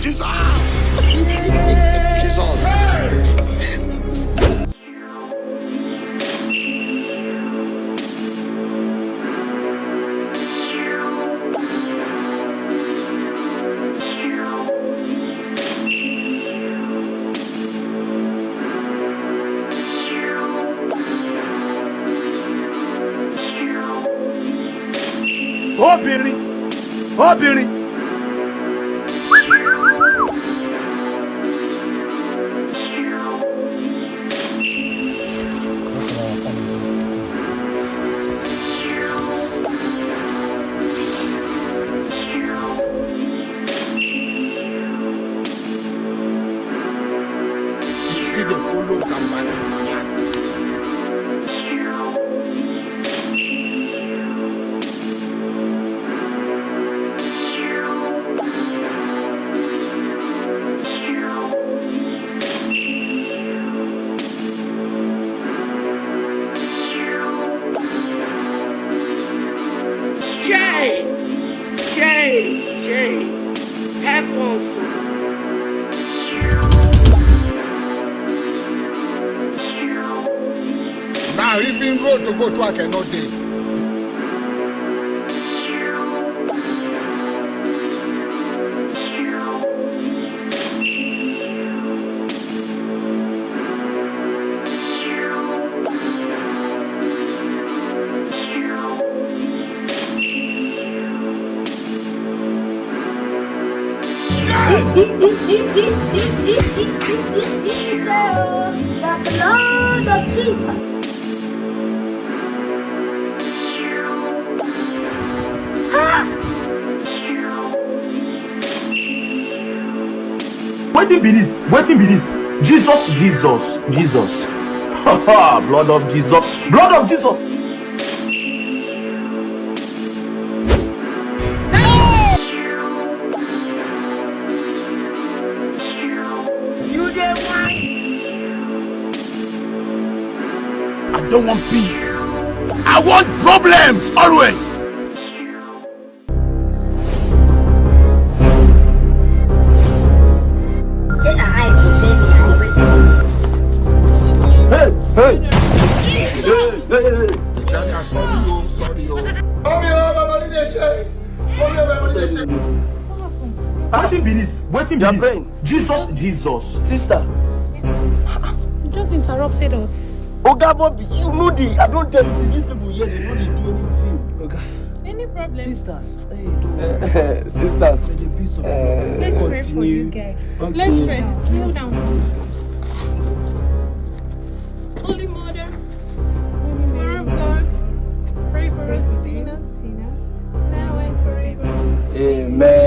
Jesus! Jesus! Obìnrin. Still dey follow Gambani. Jay, help us. Now even road to go to I cannot dey. The blood of Jesus. Wetin be this? Jesus. Blood of Jesus. You dey whine. I don't want peace. I want problems always. Say na I go tell me and Hey. Sorry, oh. Wetin be this? Jesus. Sister, You just interrupted us. Oga Bobby, you know I don't tell you, these people here, they know they do anything. Oga. Any problem? Sisters, hey, don't sisters, Let's pray for you guys. Okay. Let's pray. Kneel down. Holy Mother, Mother of God, pray for us sinners, now and forever. Amen.